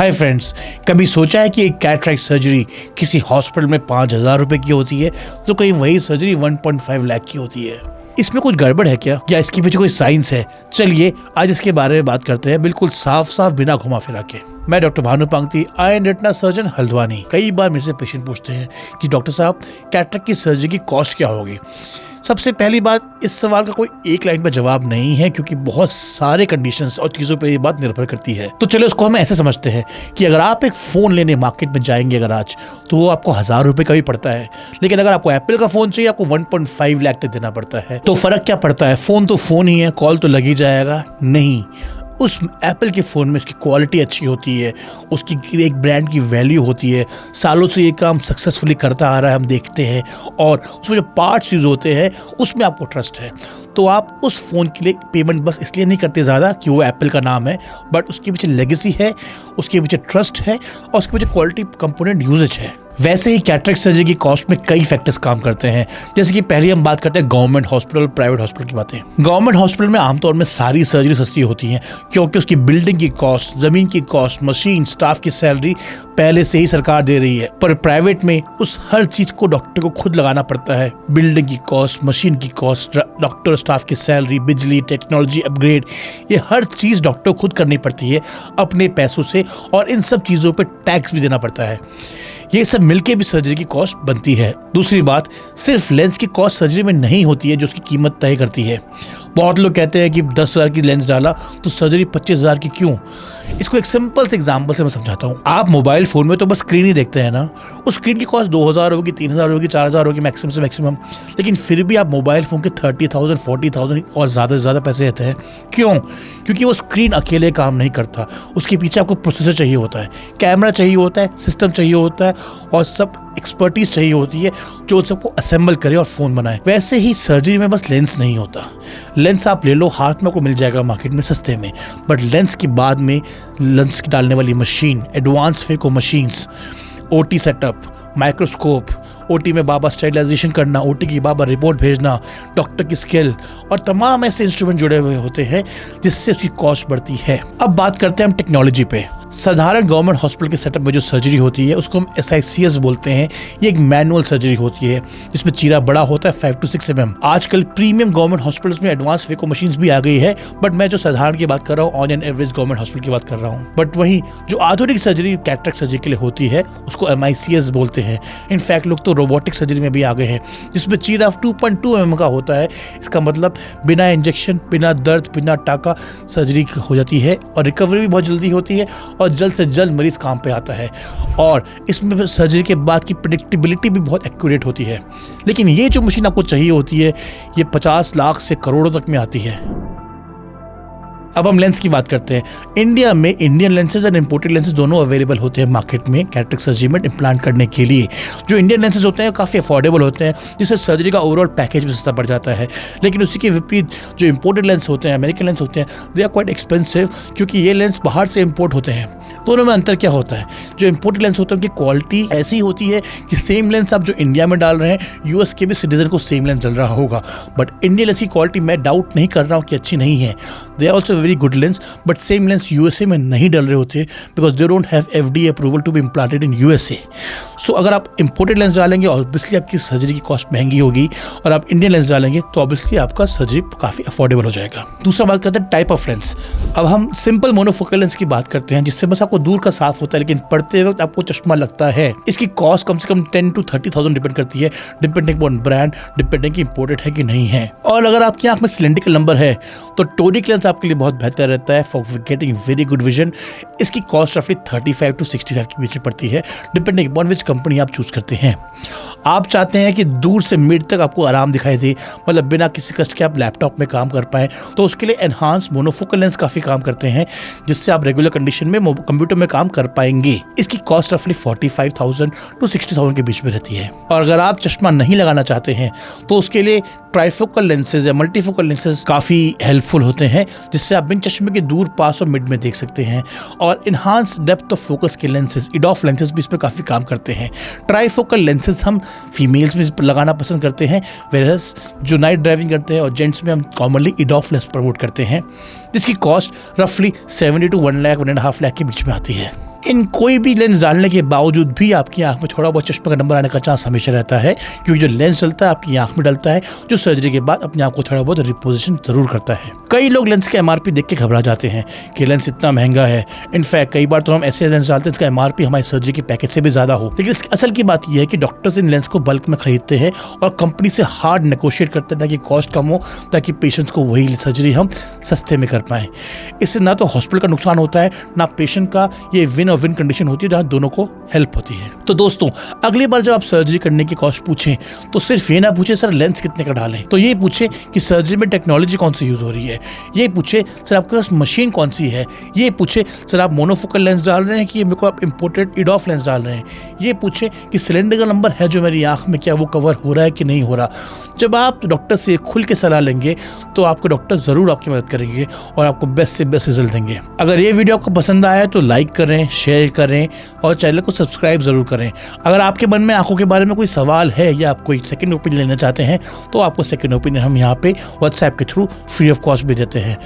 Hi friends, कभी सोचा है कि एक कैटरेक्ट सर्जरी किसी हॉस्पिटल में 5,000 रुपए की होती है तो कहीं वही सर्जरी 1.5 लाख की होती है। इसमें कुछ गड़बड़ है क्या, या इसके पीछे कोई साइंस है? चलिए आज इसके बारे में बात करते हैं, बिल्कुल साफ साफ बिना घुमा फिरा के। मैं doctor Bhanu Pangti, I and retina surgeon Haldwani. कई बार मेरे से पेशेंट पूछते हैं कि डॉक्टर साहब कैटरेक्ट की सर्जरी की कॉस्ट क्या होगी। सबसे पहली बात, इस सवाल का कोई एक लाइन पर जवाब नहीं है, क्योंकि बहुत सारे कंडीशंस और चीज़ों पे ये बात निर्भर करती है। तो चलो इसको हम ऐसे समझते हैं कि अगर आप एक फ़ोन लेने मार्केट में जाएंगे अगर आज, तो वो आपको 1,000 रुपये का भी पड़ता है। लेकिन अगर आपको एप्पल का फ़ोन चाहिए, आपको 1.5 लाख तक देना पड़ता है। तो फ़र्क क्या पड़ता है? फ़ोन तो फ़ोन ही है, कॉल तो लग ही जाएगा। नहीं, उस एप्पल के फ़ोन में उसकी क्वालिटी अच्छी होती है, उसकी एक ब्रांड की वैल्यू होती है, सालों से ये काम सक्सेसफुली करता आ रहा है, हम देखते हैं, और उसमें जो पार्ट्स यूज़ होते हैं उसमें आपको ट्रस्ट है। तो आप उस फ़ोन के लिए पेमेंट बस इसलिए नहीं करते ज़्यादा कि वो एप्पल का नाम है, बट उसके पीछे लेगेसी है, उसके पीछे ट्रस्ट है, और उसके पीछे क्वालिटी कंपोनेंट यूजेज है। वैसे ही कैटरेक्ट सर्जरी की कॉस्ट में कई फैक्टर्स काम करते हैं। जैसे कि पहले हम बात करते हैं गवर्नमेंट हॉस्पिटल, प्राइवेट हॉस्पिटल की बातें। गवर्नमेंट हॉस्पिटल में आमतौर में सारी सर्जरी सस्ती होती हैं, क्योंकि उसकी बिल्डिंग की कॉस्ट, जमीन की कॉस्ट, मशीन, स्टाफ की सैलरी पहले से ही सरकार दे रही है। पर प्राइवेट में उस हर चीज को डॉक्टर को खुद लगाना पड़ता है। बिल्डिंग की कॉस्ट, मशीन की कॉस्ट, डॉक्टर स्टाफ की सैलरी, बिजली, टेक्नोलॉजी अपग्रेड, ये हर चीज डॉक्टर को खुद करनी पड़ती है अपने पैसों से, और इन सब चीजों पर टैक्स भी देना पड़ता है। ये सब मिलके भी सर्जरी की कॉस्ट बनती है। दूसरी बात, सिर्फ लेंस की कॉस्ट सर्जरी में नहीं होती है जो उसकी कीमत तय करती है। बहुत लोग कहते हैं कि 10,000 की लेंस डाला तो सर्जरी 25,000 की क्यों? इसको एक सिंपल से एग्जांपल से मैं समझाता हूँ। आप मोबाइल फोन में तो बस स्क्रीन ही देखते हैं ना, उस स्क्रीन की कॉस्ट 2,000 होगी, 3,000 होगी, 4,000 होगी मैक्सिमम से मैक्सिमम। लेकिन फिर भी आप मोबाइल फोन के 30,000, 40,000 और ज़्यादा से ज़्यादा पैसे देते हैं। क्यों? क्योंकि वो स्क्रीन अकेले काम नहीं करता, उसके पीछे आपको प्रोसेसर चाहिए होता है, कैमरा चाहिए होता है, सिस्टम चाहिए होता है, और सब एक्सपर्टीज चाहिए होती है जो सबको असेंबल करे और फ़ोन बनाए। वैसे ही सर्जरी में बस लेंस नहीं होता। लेंस आप ले लो, हाथ में आपको मिल जाएगा मार्केट में सस्ते में, बट लेंस के बाद में लेंस डालने वाली machine, advance phaco machines, OT setup, microscope, OT में बाबा स्टेरिलाइजेशन करना, ओटी की बाबा रिपोर्ट भेजना, डॉक्टर की स्किल, और तमाम ऐसे इंस्ट्रूमेंट जुड़े हुए होते हैं जिससे उसकी कॉस्ट बढ़ती है। अब बात करते हैं हम टेक्नोलॉजी पे। साधारण गवर्नमेंट हॉस्पिटल के सेटअप में जो सर्जरी होती है उसको हम SICS बोलते हैं। ये एक मैनुअल सर्जरी होती है जिसमें चीरा बड़ा होता है 5 to 6 mm। आजकल प्रीमियम गवर्नमेंट हॉस्पिटल्स में एडवांस फेको मशीन्स भी आ गई है, बट मैं जो साधारण की बात कर रहा हूँ, on an average government hospital की बात कर रहा हूँ। बट वहीं जो आधुनिक सर्जरी कैटरेक्ट सर्जरी के लिए होती है उसको MICS बोलते हैं। इनफैक्ट लोग तो रोबोटिक सर्जरी में भी आ गए हैं, जिसमें चीरा 2.2 mm का होता है। इसका मतलब बिना इंजेक्शन, बिना दर्द, बिना टाका सर्जरी हो जाती है, और रिकवरी भी बहुत जल्दी होती है, और जल्द से जल्द मरीज काम पे आता है। और इसमें सर्जरी के बाद की प्रेडिक्टेबिलिटी भी बहुत एक्यूरेट होती है। लेकिन ये जो मशीन आपको चाहिए होती है, ये 50 लाख से करोड़ों तक में आती है। अब हम लेंस की बात करते हैं। इंडिया में इंडियन लेंसेज और इंपोर्टेड लेंसेज दोनों अवेलेबल होते हैं मार्केट में कैटरेक्ट सर्जरी में इम्प्लांट करने के लिए। जो इंडियन लेंसेज होते हैं काफ़ी अफोर्डेबल होते हैं, जिससे सर्जरी का ओवरऑल पैकेज भी सस्ता पड़ जाता है। लेकिन उसी के विपरीत जो इंपोर्टेड लेंस होते हैं, अमेरिकन लेंस होते हैं, दे आर क्वाइट एक्सपेंसिव, क्योंकि ये लेंस बाहर से इम्पोर्ट होते हैं। दोनों में अंतर क्या होता है? जो इंपोर्टेड लेंस होते हैं उनकी क्वालिटी ऐसी होती है कि सेम लेंस आप जो इंडिया में डाल रहे हैं, US के भी सिटीजन को सेम लेंस डल रहा होगा। बट इंडियन लेंस की क्वालिटी मैं डाउट नहीं कर रहा हूँ कि अच्छी नहीं है, they are also very good lens, but same lens USA में नहीं डल रहे होते, because they don't have FDA approval to be implanted in USA। So अगर आप इंपोर्टेड लेंस डालेंगे, ऑब्वियसली आपकी सर्जरी की कॉस्ट महंगी होगी, और आप इंडियन लेंस डालेंगे तो ऑब्वियसली आपका सर्जरी काफ़ी अफोर्डेबल हो जाएगा। दूसरा बात करते हैं टाइप ऑफ लेंस। अब हम सिंपल मोनोफोकल लेंस की बात करते हैं, जिससे बस आपको दूर का साफ होता है, लेकिन पढ़ते वक्त आपको चश्मा लगता है। इसकी कॉस्ट कम से कम 10 to 30,000 डिपेंड करती है, डिपेंडिंग अपॉन ब्रांड, डिपेंडिंग कि इंपोर्टेड है कि नहीं है। और अगर आपकी आंख में सिलेंड्रिकल नंबर है तो टोरिक लेंस आपके लिए बहुत बेहतर रहता है for getting very good vision. इसकी कॉस्ट रफली 35 to 65 के बीच में पड़ती है, डिपेंडिंग अपॉन विच कंपनी आप चूज करते हैं। आप चाहते हैं कि दूर से मिड तक आपको आराम दिखाई दे, मतलब बिना किसी कष्ट के आप लैपटॉप में काम कर पाएँ, तो उसके लिए एनहांस मोनोफोकल लेंस काफ़ी काम करते हैं, जिससे आप रेगुलर कंडीशन में कंप्यूटर में काम कर पाएंगे। इसकी कॉस्ट रफली 45,000 to 60,000 के बीच में रहती है। और अगर आप चश्मा नहीं लगाना चाहते हैं तो उसके लिए ट्राइफोकल लेंसेज या मल्टीफोकल लेंसेज काफ़ी हेल्पफुल होते हैं, जिससे आप बिन चश्मे के दूर, पास और मिड में देख सकते हैं। और इन्हांस डेप्थ ऑफ फोकस के लेंसेज, इडॉफ लेंसेज भी इसमें काफ़ी काम करते हैं। ट्राइफोकल लेंसेज हम फीमेल्स में लगाना पसंद करते हैं, वेरस जो नाइट ड्राइविंग करते हैं और जेंट्स में हम कॉमनली इडॉफ लेंस प्रमोट करते हैं, जिसकी कॉस्ट रफली 70 to 1 लाख 1.5 लाख के बीच में आती है। इन कोई भी लेंस डालने के बावजूद भी आपकी आंख में थोड़ा बहुत चश्मे का नंबर आने का चांस हमेशा रहता है, क्योंकि जो लेंस चलता है आपकी आंख में डलता है, जो सर्जरी के बाद अपने आप को थोड़ा बहुत रिपोजिशन जरूर करता है। कई लोग लेंस के MRP देख के घबरा जाते हैं कि लेंस इतना महंगा है। इनफैक्ट कई बार तो हम ऐसे लेंस डालते हैं इसका MRP हमारी सर्जरी के पैकेज से भी ज्यादा हो, लेकिन इसकी असल की बात यह है कि डॉक्टर्स इन लेंस को बल्क में खरीदते हैं और कंपनी से हार्ड नेगोशिएट करते हैं ताकि कॉस्ट कम हो, ताकि पेशेंट्स को वही सर्जरी हम सस्ते में कर पाएं। इससे ना तो हॉस्पिटल का नुकसान होता है, ना पेशेंट का। ये विन और विन कंडीशन होती है जहां दोनों को हेल्प होती है। तो दोस्तों, अगली बार जब आप सर्जरी करने की कॉस्ट पूछें तो सिर्फ ये ना पूछे सर लेंस कितने का डालें, तो ये पूछे कि सर्जरी में टेक्नोलॉजी कौन सी यूज हो रही है, ये पूछे सर आपके पास मशीन कौन सी है, ये पूछे सर आप मोनोफोकल लेंस डाल रहे हैं कि मेरे को आप इंपोर्टेड इडॉफ लेंस डाल रहे हैं, ये पूछे कि सिलेंडर का नंबर है जो मेरी आंख में क्या वो कवर हो रहा है कि नहीं हो रहा। जब आप डॉक्टर से खुल के सलाह लेंगे तो आपके डॉक्टर जरूर आपकी मदद करेंगे और आपको बेस्ट से बेस्ट रिजल्ट देंगे। अगर ये वीडियो आपको पसंद आया तो लाइक करें, शेयर करें और चैनल को सब्सक्राइब जरूर करें। अगर आपके मन में आंखों के बारे में कोई सवाल है या आप कोई सेकंड ओपिनियन लेना चाहते हैं तो आपको सेकंड ओपिनियन हम यहाँ पे व्हाट्सएप के थ्रू फ्री ऑफ कॉस्ट भी देते हैं।